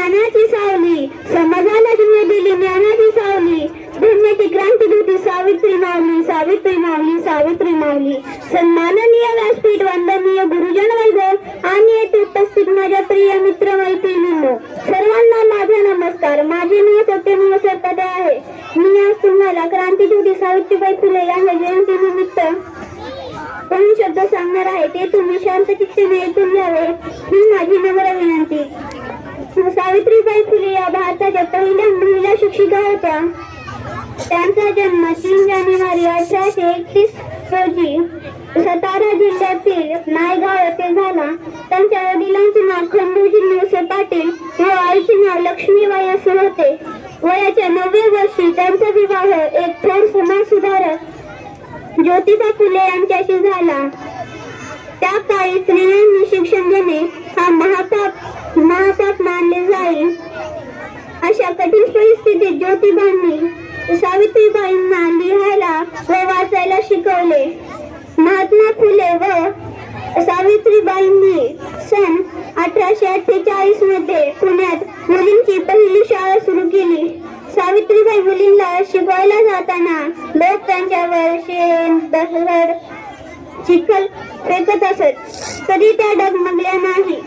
ज्ञानाची सावली, समाजाला तिने दिली ज्ञानाची सावली. धन्याची क्रांती होती सावित्री माऊली, सावित्री माऊली, सावित्री माऊली. सन्माननीय व्यासपीठ, वंदनीय गुरुजन वैभव आणि येथे उपस्थित माझ्या प्रिय मित्र मैत्रिणींनो, सर्वांना माझा नमस्कार. माझे नाव सत्यमेव सरपटे आहे. मी आज तुम्हाला क्रांतीज्योती सावित्रीबाई फुले यांच्या जयंतीनिमित्त काही शब्द सांगणार आहे. ते तुम्ही शांत चित्ताने ऐकून घ्यावे ही माझी नम्र विनंती. सावित्रीबाई फुले या भारताच्या पहिल्या महिला शिक्षिका होत्या. त्यांचा जन्म 3 जानेवारी 1831 रोजी सातारा जिल्ह्यातील नायगाव येथे झाला. त्यांच्या वडिलांचे नाव खंडूजी नवसे पाटील व आईचे नाव लक्ष्मीबाई असे होते. वयाच्या 9व्या वर्षी त्यांचा विवाह एक थोर समाजसुधारक ज्योतिबा फुले यांच्याशी झाला. त्या काळी स्त्रियांनी शिक्षण घेणे हा महापाप मानले जाईल. अशा कठीण परिस्थितीत ज्योतिबांनी सावित्रीबाईंना लिहायला व वाचायला शिकवले. महात्मा फुले व सावित्रीबाईंनी सन 1848 मध्ये पुण्यात मुलींची पहिली शाळा सुरू केली. सावित्रीबाई मुलींना शिकवायला जाताना लोक त्यांच्यावर शेण, दगड, चिखल फेकत असत, तरी त्या डगमगल्या नाही.